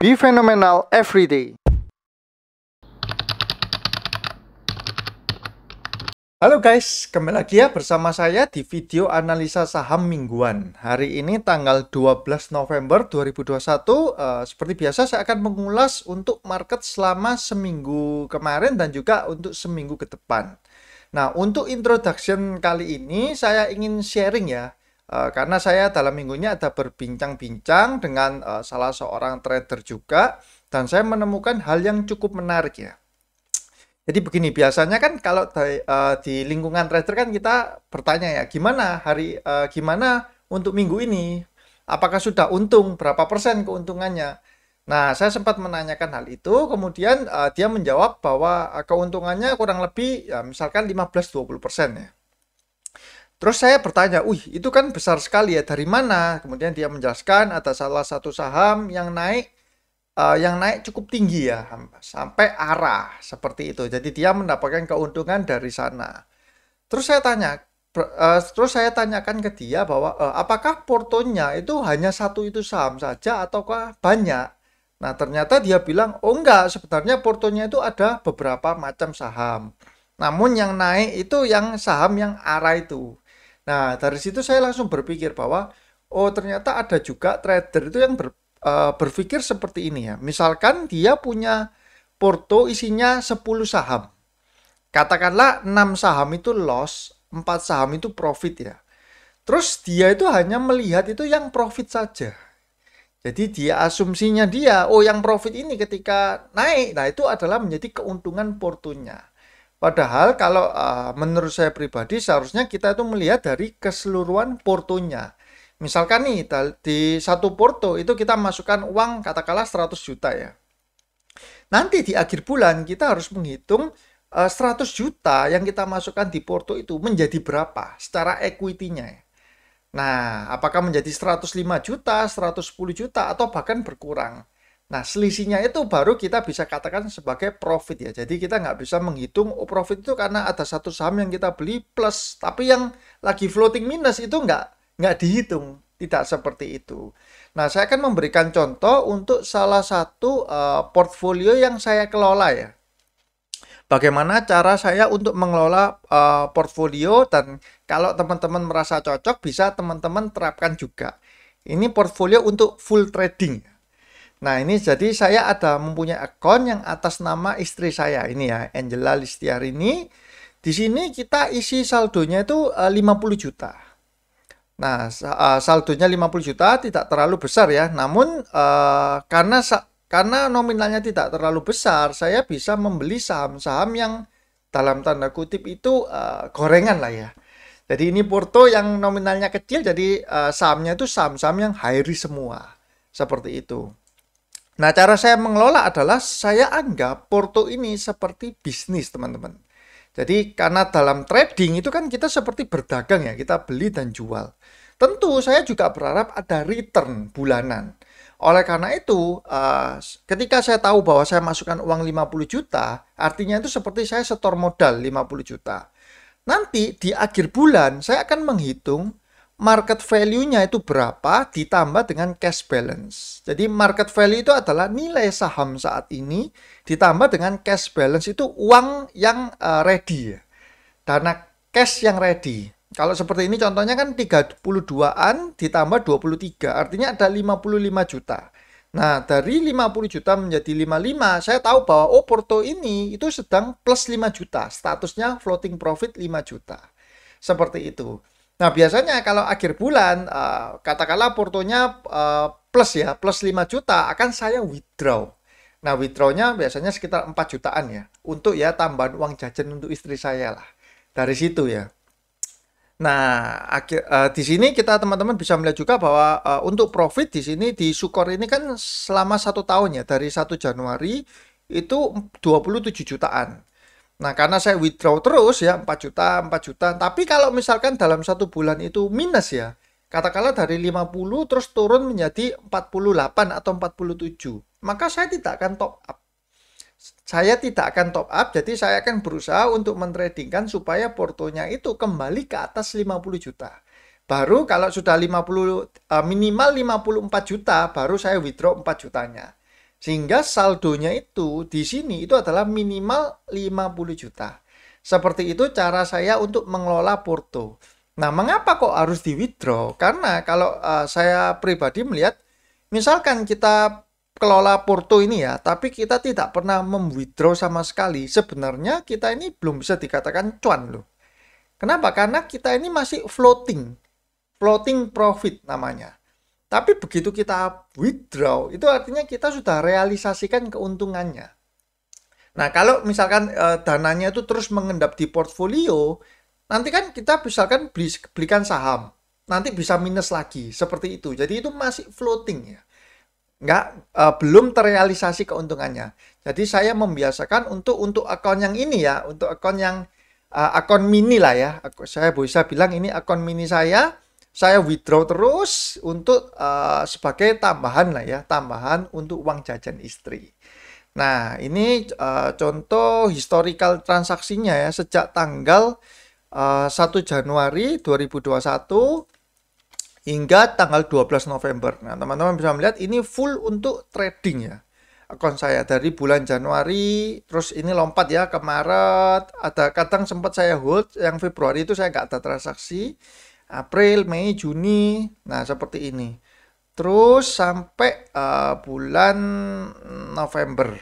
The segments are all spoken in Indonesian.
Be phenomenal every day. Halo guys, kembali lagi ya bersama saya di video analisa saham mingguan. Hari ini tanggal 12 November 2021. Seperti biasa saya akan mengulas untuk market selama seminggu kemarin dan juga untuk seminggu ke depan. Nah, untuk introduction kali ini saya ingin sharing ya. Karena saya dalam minggu ini ada berbincang-bincang dengan salah seorang trader juga, dan saya menemukan hal yang cukup menarik ya. Jadi begini, biasanya kan kalau di lingkungan trader kan kita bertanya ya, gimana untuk minggu ini? Apakah sudah untung? Berapa persen keuntungannya? Nah, saya sempat menanyakan hal itu, kemudian dia menjawab bahwa keuntungannya kurang lebih ya, misalkan 15-20% ya. Terus saya bertanya, itu kan besar sekali ya, dari mana? Kemudian dia menjelaskan ada salah satu saham yang naik cukup tinggi ya, sampai arah seperti itu. Jadi dia mendapatkan keuntungan dari sana. Terus saya tanyakan ke dia bahwa apakah portonya itu hanya satu itu saham saja ataukah banyak? Nah, ternyata dia bilang, oh enggak, sebenarnya portonya itu ada beberapa macam saham. Namun yang naik itu yang saham yang arah itu. Nah, dari situ saya langsung berpikir bahwa, oh ternyata ada juga trader itu yang berpikir seperti ini ya. Misalkan dia punya porto isinya 10 saham. Katakanlah 6 saham itu loss, 4 saham itu profit ya. Terus dia itu hanya melihat itu yang profit saja. Jadi dia asumsinya yang profit ini ketika naik, nah itu adalah menjadi keuntungan portonya. Padahal kalau menurut saya pribadi seharusnya kita itu melihat dari keseluruhan portonya. Misalkan nih di satu porto itu kita masukkan uang katakanlah 100 juta ya. Nanti di akhir bulan kita harus menghitung 100 juta yang kita masukkan di porto itu menjadi berapa secara equity-nya ya. Nah, apakah menjadi 105 juta, 110 juta atau bahkan berkurang. Nah, selisihnya itu baru kita bisa katakan sebagai profit ya. Jadi kita nggak bisa menghitung profit itu karena ada satu saham yang kita beli plus, tapi yang lagi floating minus itu nggak dihitung. Tidak seperti itu. Nah, saya akan memberikan contoh untuk salah satu portfolio yang saya kelola ya. Bagaimana cara saya untuk mengelola portfolio, dan kalau teman-teman merasa cocok bisa teman-teman terapkan juga. Ini portfolio untuk full trading. Nah, ini jadi saya mempunyai akun yang atas nama istri saya ini ya, Angela Listiarini. Di sini kita isi saldonya itu 50 juta. Nah, saldonya 50 juta tidak terlalu besar ya. Namun karena nominalnya tidak terlalu besar, saya bisa membeli saham-saham yang dalam tanda kutip itu gorengan lah ya. Jadi ini porto yang nominalnya kecil, jadi sahamnya itu saham-saham yang high risk semua. Seperti itu. Nah, cara saya mengelola adalah saya anggap porto ini seperti bisnis, teman-teman. Jadi, karena dalam trading itu kan kita seperti berdagang ya, kita beli dan jual. Tentu saya juga berharap ada return bulanan. Oleh karena itu, ketika saya tahu bahwa saya masukkan uang 50 juta, artinya itu seperti saya setor modal 50 juta. Nanti di akhir bulan saya akan menghitung market value-nya itu berapa ditambah dengan cash balance. Jadi market value itu adalah nilai saham saat ini ditambah dengan cash balance, itu uang yang ready ya. Dana cash yang ready. Kalau seperti ini contohnya kan 32-an ditambah 23, artinya ada 55 juta. Nah, dari 50 juta menjadi 55, saya tahu bahwa porto ini itu sedang plus 5 juta. Statusnya floating profit 5 juta. Seperti itu. Nah, biasanya kalau akhir bulan, katakanlah portonya plus 5 juta, akan saya withdraw. Nah, withdraw-nya biasanya sekitar 4 jutaan ya, untuk ya tambahan uang jajan untuk istri saya lah. Dari situ ya. Nah, di sini kita teman-teman bisa melihat juga bahwa untuk profit di sini di Sukor ini kan selama 1 tahun ya, dari 1 Januari itu 27 jutaan. Nah, karena saya withdraw terus ya 4 juta, 4 juta. Tapi kalau misalkan dalam 1 bulan itu minus ya, katakanlah dari 50 terus turun menjadi 48 atau 47, maka saya tidak akan top up. Jadi saya akan berusaha untuk mentradingkan supaya portonya itu kembali ke atas 50 juta. Baru kalau sudah minimal 54 juta, baru saya withdraw 4 jutanya. Sehingga saldonya itu di sini itu adalah minimal 50 juta. Seperti itu cara saya untuk mengelola porto. Nah, mengapa kok harus di withdraw? Karena kalau saya pribadi melihat, misalkan kita kelola porto ini ya, tapi kita tidak pernah mem-withdraw sama sekali, sebenarnya kita ini belum bisa dikatakan cuan loh. Kenapa? Karena kita ini masih floating, floating profit namanya. Tapi begitu kita withdraw, itu artinya kita sudah realisasikan keuntungannya. Nah, kalau misalkan dananya itu terus mengendap di portfolio, nanti kan kita misalkan belikan saham, nanti bisa minus lagi, seperti itu. Jadi itu masih floating ya, nggak belum terrealisasi keuntungannya. Jadi saya membiasakan untuk akun yang ini ya, untuk akun yang akun mini lah ya. Saya bisa bilang ini akun mini saya withdraw terus untuk sebagai tambahan lah ya, tambahan untuk uang jajan istri. Nah, ini contoh historical transaksinya ya, sejak tanggal 1 Januari 2021 hingga tanggal 12 November. Nah, teman-teman bisa melihat ini full untuk trading ya. Akun saya dari bulan Januari, terus ini lompat ya ke Maret, ada kadang sempat saya hold, yang Februari itu saya nggak ada transaksi, April, Mei, Juni, nah seperti ini. Terus sampai bulan November.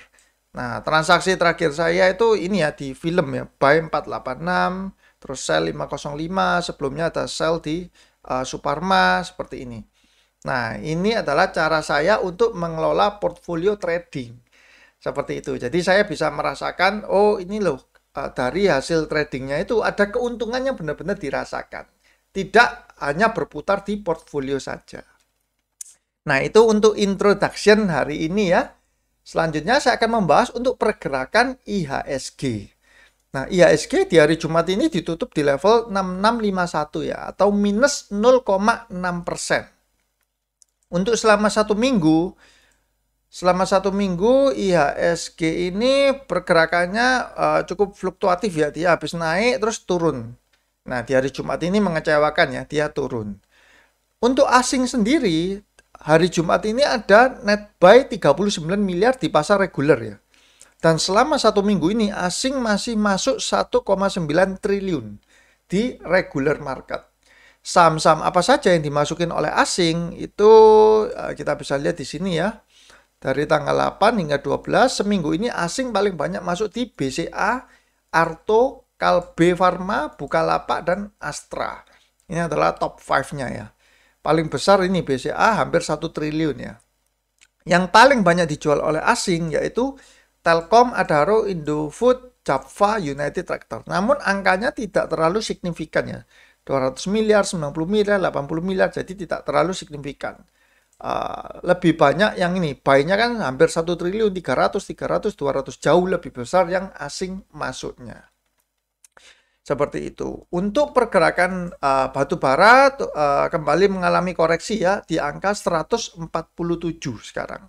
Nah, transaksi terakhir saya itu ini ya di film ya, buy 486, terus sell 505, sebelumnya ada sell di Suparma seperti ini. Nah, ini adalah cara saya untuk mengelola portfolio trading. Seperti itu. Jadi saya bisa merasakan, oh ini loh, dari hasil tradingnya itu ada keuntungan yang benar-benar dirasakan. Tidak hanya berputar di portfolio saja. Nah, itu untuk introduction hari ini ya. Selanjutnya saya akan membahas untuk pergerakan IHSG. Nah, IHSG di hari Jumat ini ditutup di level 6651 ya, atau minus 0,6%. Untuk selama satu minggu IHSG ini pergerakannya cukup fluktuatif ya, dia habis naik terus turun. Nah, di hari Jumat ini mengecewakan ya, dia turun. Untuk asing sendiri, hari Jumat ini ada net buy 39 miliar di pasar reguler ya. Dan selama satu minggu ini asing masih masuk 1,9 triliun di regular market. Saham-saham apa saja yang dimasukin oleh asing itu kita bisa lihat di sini ya. Dari tanggal 8 hingga 12 seminggu ini asing paling banyak masuk di BCA, Arto, Kalbe Farma, Bukalapak, dan Astra. Ini adalah top 5-nya ya. Paling besar ini BCA hampir 1 triliun ya. Yang paling banyak dijual oleh asing yaitu Telkom, Adaro, Indofood, Java, United Tractor. Namun angkanya tidak terlalu signifikan ya. 200 miliar, 90 miliar, 80 miliar, jadi tidak terlalu signifikan. Lebih banyak yang ini, buy-nya kan hampir 1 triliun, 300, 200, jauh lebih besar yang asing masuknya. Seperti itu. Untuk pergerakan batu bara kembali mengalami koreksi ya, di angka 147 sekarang.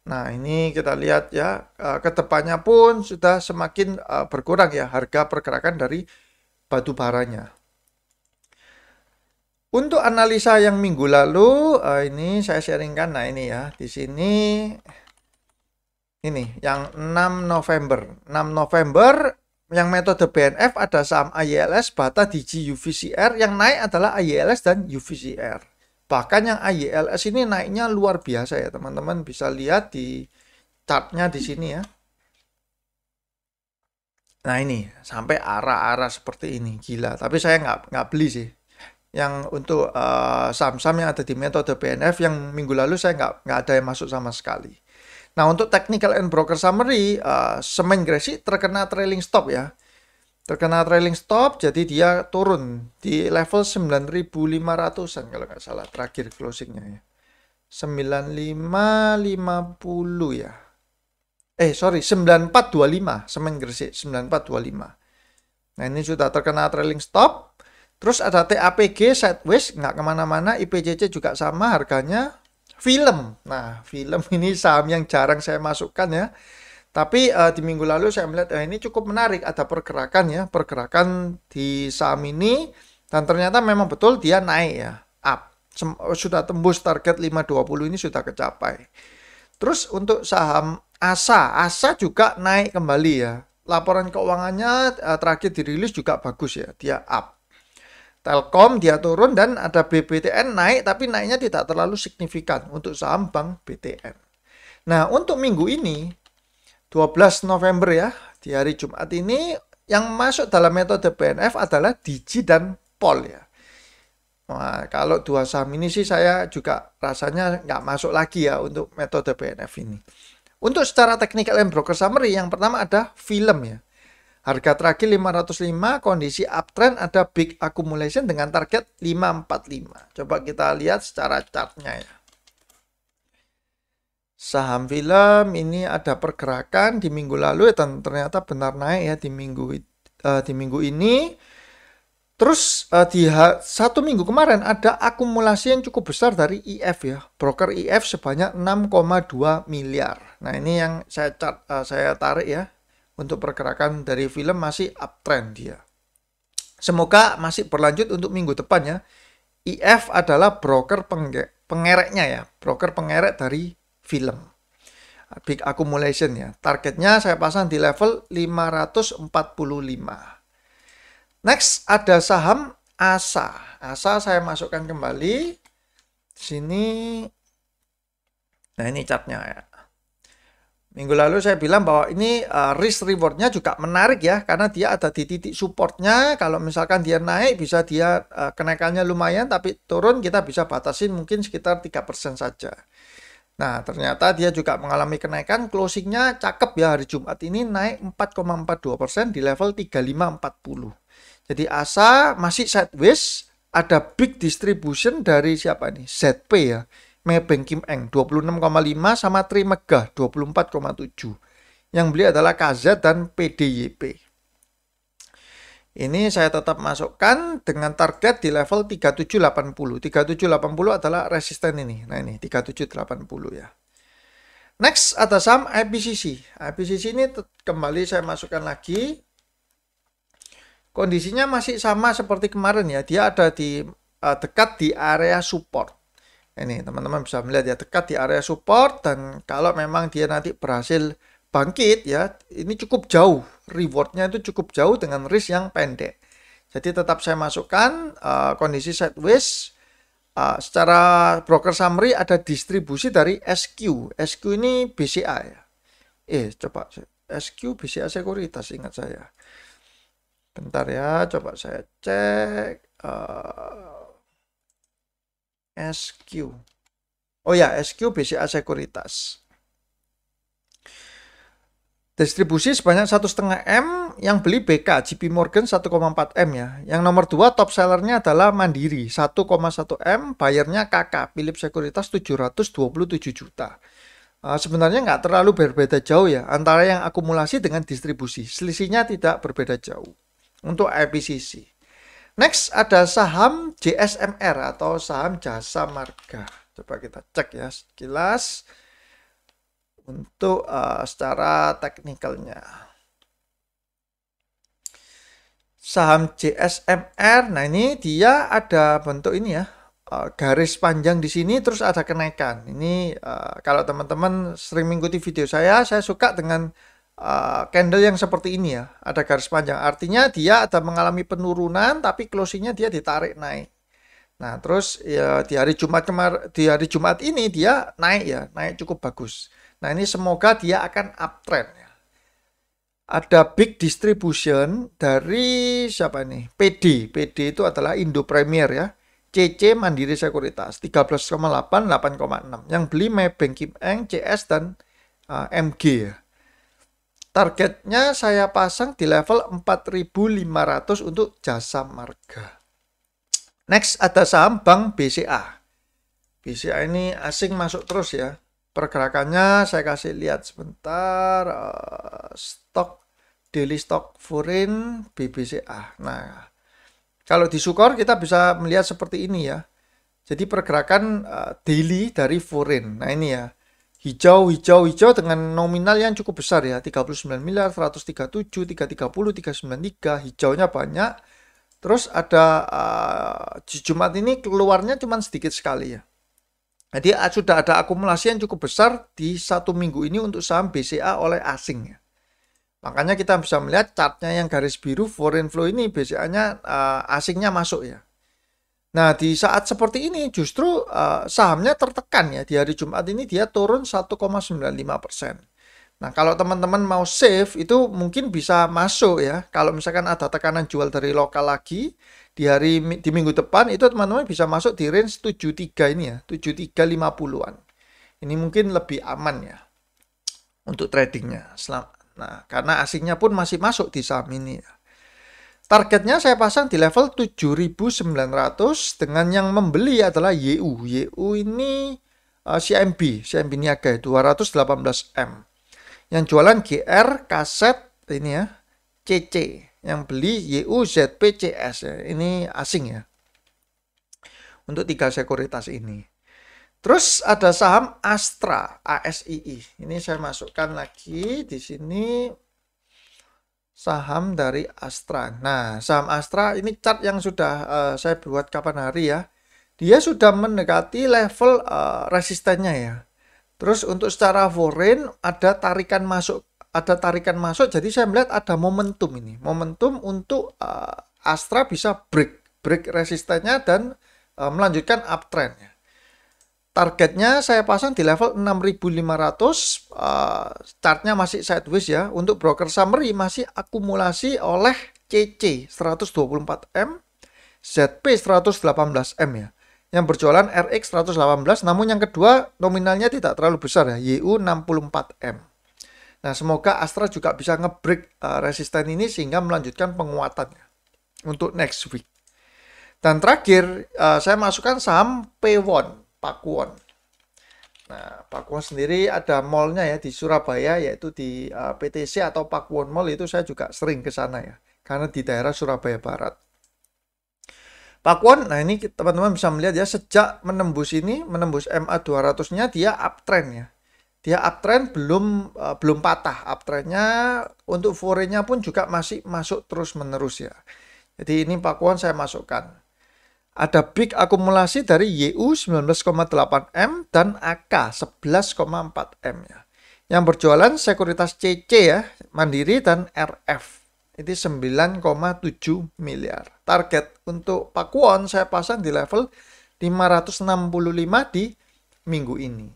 Nah, ini kita lihat ya, kedepannya pun sudah semakin berkurang ya harga pergerakan dari batu baranya. Untuk analisa yang minggu lalu, ini saya sharingkan. Nah, ini ya, di sini ini yang 6 November. 6 November yang metode BNF ada saham AYLS, Bata, Digi, UVCR. Yang naik adalah AYLS dan UVCR. Bahkan yang AYLS ini naiknya luar biasa ya, teman-teman bisa lihat di chartnya di sini ya. Nah, ini sampai arah-arah seperti ini, gila. Tapi saya nggak beli sih. Yang untuk saham-saham yang ada di metode BNF yang minggu lalu saya nggak ada yang masuk sama sekali. Nah, untuk technical and broker summary, Semen Gresik terkena trailing stop ya. Terkena trailing stop, jadi dia turun di level 9.500-an kalau nggak salah terakhir closingnya ya. 9550 ya. Sorry, 9425 Semen Gresik 9425. Nah, ini sudah terkena trailing stop. Terus ada TAPG sideways, nggak kemana-mana. IPCC juga sama harganya. Film. Nah, film ini saham yang jarang saya masukkan ya. Tapi di minggu lalu saya melihat ini cukup menarik. Ada pergerakan ya. Pergerakan di saham ini. Dan ternyata memang betul dia naik ya. Up. Sudah tembus target 520 ini sudah kecapai. Terus untuk saham ASA juga naik kembali ya. Laporan keuangannya terakhir dirilis juga bagus ya, dia up. Telkom dia turun dan ada BBTN naik, tapi naiknya tidak terlalu signifikan untuk saham Bank BTN. Nah, untuk minggu ini 12 November ya, di hari Jumat ini yang masuk dalam metode BNF adalah Digi dan Pol ya. Nah, kalau dua saham ini sih saya juga rasanya nggak masuk lagi ya untuk metode BNF ini. Untuk secara technical and broker summary, yang pertama ada film ya. Harga terakhir 505, kondisi uptrend, ada big accumulation dengan target 545. Coba kita lihat secara chartnya ya. Saham film ini ada pergerakan di minggu lalu dan ternyata benar naik ya di minggu ini. Terus di satu minggu kemarin ada akumulasi yang cukup besar dari IF ya. Broker IF sebanyak 6,2 miliar. Nah, ini yang saya tarik ya. Untuk pergerakan dari film masih uptrend dia. Semoga masih berlanjut untuk minggu depan ya. IF adalah broker pengereknya ya. Broker pengerek dari film. Big accumulation ya. Targetnya saya pasang di level 545. Next ada saham ASA. ASA saya masukkan kembali. Sini. Nah, ini chartnya ya. Minggu lalu saya bilang bahwa ini risk rewardnya juga menarik ya. Karena dia ada di titik supportnya. Kalau misalkan dia naik bisa dia kenaikannya lumayan. Tapi turun kita bisa batasin mungkin sekitar 3% saja. Nah, ternyata dia juga mengalami kenaikan. Closingnya cakep ya hari Jumat ini naik 4,42% di level 3540. Jadi ASA masih sideways, ada big distribution dari siapa nih? ZP ya. Maybank Kim Eng 26,5 sama Trimegah 24,7. Yang beli adalah KZ dan PDYP. Ini saya tetap masukkan dengan target di level 3780. 3780 adalah resisten ini. Nah, ini 3780 ya. Next ada saham IPCC. IPCC ini kembali saya masukkan lagi. Kondisinya masih sama seperti kemarin ya. Dia ada di dekat di area support. Ini teman-teman bisa melihat ya, dekat di area support. Dan kalau memang dia nanti berhasil bangkit ya, ini cukup jauh. Rewardnya itu cukup jauh dengan risk yang pendek. Jadi tetap saya masukkan kondisi sideways. Secara broker summary ada distribusi dari SQ. SQ ini BCA ya. Coba SQ BCA Sekuritas ingat saya. Bentar ya, coba saya cek. SQ. Oh ya, SQ BCA Sekuritas. Distribusi sebanyak 1,5 M, yang beli BK, JP Morgan 1,4 M ya. Yang nomor 2 top sellernya adalah Mandiri, 1,1 M, bayarnya KK, Philips Sekuritas 727 juta. Sebenarnya nggak terlalu berbeda jauh ya, antara yang akumulasi dengan distribusi. Selisihnya tidak berbeda jauh. Untuk IPCC. Next ada saham JSMR atau saham Jasa Marga. Coba kita cek ya sekilas untuk secara teknikalnya. Saham JSMR, nah ini dia ada bentuk ini ya, garis panjang di sini terus ada kenaikan. Ini kalau teman-teman sering mengikuti video saya suka dengan candle yang seperti ini ya, ada garis panjang, artinya dia ada mengalami penurunan tapi closingnya dia ditarik naik. Nah terus ya di hari Jumat ini dia naik ya, naik cukup bagus. Nah ini semoga dia akan uptrend ya. Ada big distribution dari siapa nih? PD itu adalah Indo Premier ya. CC Mandiri Sekuritas 13,8 8,6. Yang beli Maybank Kim Eng, CS dan MG ya. Targetnya saya pasang di level 4.500 untuk Jasa Marga. Next ada saham Bank BCA. BCA ini asing masuk terus ya. Pergerakannya saya kasih lihat sebentar. Daily stock foreign BBCA. Nah, kalau di Sukor kita bisa melihat seperti ini ya. Jadi pergerakan daily dari foreign. Nah ini ya. Hijau dengan nominal yang cukup besar ya, 39 miliar, 137, 330, 393, hijaunya banyak. Terus ada di Jumat ini keluarnya cuma sedikit sekali ya. Jadi sudah ada akumulasi yang cukup besar di 1 minggu ini untuk saham BCA oleh asing ya. Makanya kita bisa melihat chartnya yang garis biru foreign flow ini BCA-nya asingnya masuk ya. Nah, di saat seperti ini justru sahamnya tertekan ya. Di hari Jumat ini dia turun 1,95%. Nah, kalau teman-teman mau save itu mungkin bisa masuk ya. Kalau misalkan ada tekanan jual dari lokal lagi di minggu depan itu teman-teman bisa masuk di range 73 ini ya, 7350-an. Ini mungkin lebih aman ya untuk tradingnya. Nah, karena asingnya pun masih masuk di saham ini ya. Targetnya saya pasang di level 7.900 dengan yang membeli adalah YU. YU ini CMB Niaga 218M. Yang jualan GR, kaset ini ya, CC. Yang beli YU, ZP, CS ya. Ini asing ya. Untuk 3 sekuritas ini. Terus ada saham Astra, ASII. Ini saya masukkan lagi di sini saham dari Astra. Nah, saham Astra ini chart yang sudah saya buat kapan hari ya. Dia sudah mendekati level resistennya ya. Terus untuk secara foreign ada tarikan masuk, jadi saya melihat ada momentum ini. Momentum untuk Astra bisa break resistennya dan melanjutkan uptrend ya. Targetnya saya pasang di level 6.500, chartnya masih sideways ya. Untuk broker summary masih akumulasi oleh CC 124M, ZP 118M ya. Yang berjualan RX 118, namun yang kedua nominalnya tidak terlalu besar ya, YU 64M. Nah, semoga Astra juga bisa ngebreak resisten ini sehingga melanjutkan penguatannya untuk next week. Dan terakhir, saya masukkan saham P1. Pakuwon. Nah, Pakuwon sendiri ada mallnya ya di Surabaya, yaitu di PTC atau Pakuwon Mall. Itu saya juga sering ke sana ya, karena di daerah Surabaya Barat. Pakuwon, nah ini teman-teman bisa melihat ya, sejak menembus MA 200-nya dia uptrend ya. Dia uptrend belum patah. Uptrendnya untuk foreign-nya pun juga masih masuk terus-menerus ya. Jadi ini Pakuwon saya masukkan. Ada big akumulasi dari YU 19,8M dan AK 11,4M ya. Yang berjualan sekuritas CC ya, Mandiri dan RF. Ini 9,7 miliar. Target untuk Pakuwon saya pasang di level 565 di minggu ini.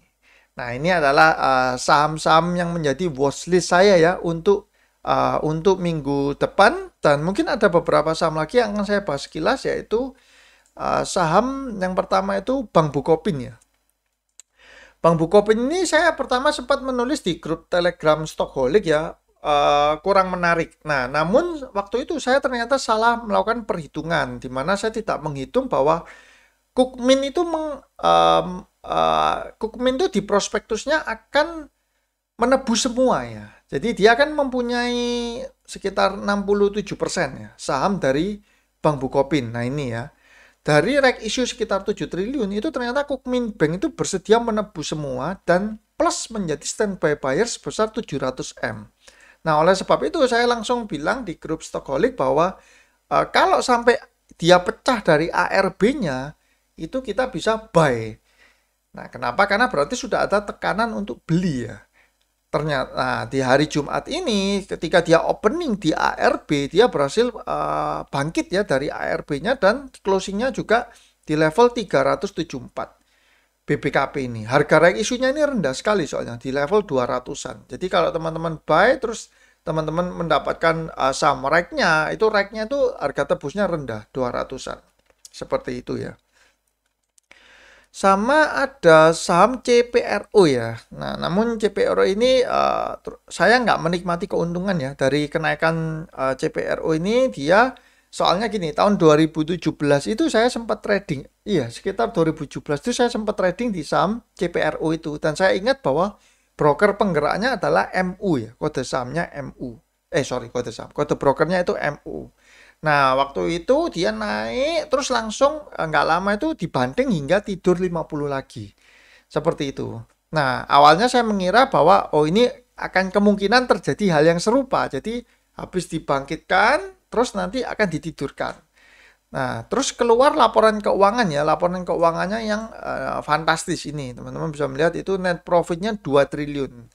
Nah, ini adalah saham-saham yang menjadi watchlist saya ya untuk minggu depan, dan mungkin ada beberapa saham lagi yang akan saya bahas sekilas, yaitu saham yang pertama itu Bank Bukopin ya. Bank Bukopin ini saya pertama sempat menulis di grup Telegram Stockholik ya, kurang menarik. Nah, namun waktu itu saya ternyata salah melakukan perhitungan, di mana saya tidak menghitung bahwa Kukmin itu di prospektusnya akan menebus semua ya. Jadi dia akan mempunyai sekitar 67% ya saham dari Bank Bukopin. Nah, ini ya. Dari rek issue sekitar 7 triliun itu ternyata Kukmin Bank itu bersedia menebus semua dan plus menjadi standby buyer sebesar 700M. Nah, oleh sebab itu saya langsung bilang di grup Stockholik bahwa kalau sampai dia pecah dari ARB-nya itu kita bisa buy. Nah, kenapa? Karena berarti sudah ada tekanan untuk beli ya. Ternyata di hari Jumat ini ketika dia opening di ARB, dia berhasil bangkit ya dari ARB-nya dan closing-nya juga di level 374 BBKP ini. Harga right issue-nya ini rendah sekali soalnya di level 200-an. Jadi kalau teman-teman buy terus teman-teman mendapatkan saham right-nya, itu right-nya itu harga tebusnya rendah 200-an. Seperti itu ya. Sama ada saham CPRO ya. Nah, namun CPRO ini saya nggak menikmati keuntungan ya dari kenaikan CPRO ini. Dia soalnya gini, tahun 2017 itu saya sempat trading. Iya, sekitar 2017 itu saya sempat trading di saham CPRO itu. Dan saya ingat bahwa broker penggeraknya adalah MU ya. Kode sahamnya MU. Kode brokernya itu MU. Nah, waktu itu dia naik, terus langsung nggak lama itu dibanting hingga tidur 50 lagi. Seperti itu. Nah, awalnya saya mengira bahwa, oh ini akan kemungkinan terjadi hal yang serupa. Jadi, habis dibangkitkan, terus nanti akan ditidurkan. Nah, terus keluar laporan keuangan ya, laporan keuangannya yang fantastis ini. Teman-teman bisa melihat itu net profitnya 2 triliun.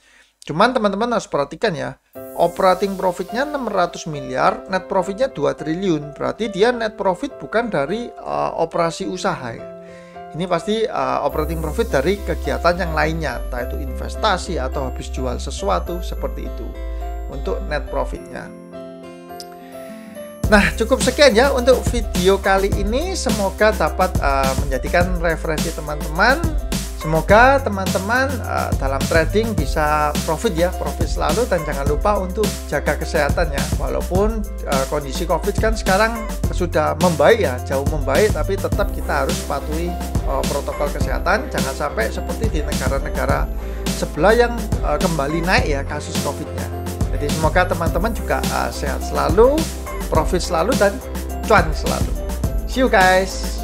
Cuman teman-teman harus perhatikan ya, operating profitnya 600 miliar, net profitnya 2 triliun. Berarti dia net profit bukan dari operasi usaha ya. Ini pasti operating profit dari kegiatan yang lainnya, entah itu investasi atau habis jual sesuatu, seperti itu untuk net profitnya. Nah, cukup sekian ya untuk video kali ini. Semoga dapat menjadikan referensi teman-teman. Semoga teman-teman dalam trading bisa profit ya, profit selalu, dan jangan lupa untuk jaga kesehatan ya. Walaupun kondisi COVID kan sekarang sudah membaik ya, jauh membaik, tapi tetap kita harus patuhi protokol kesehatan. Jangan sampai seperti di negara-negara sebelah yang kembali naik ya kasus COVID-nya. Jadi semoga teman-teman juga sehat selalu, profit selalu, dan cuan selalu. See you guys.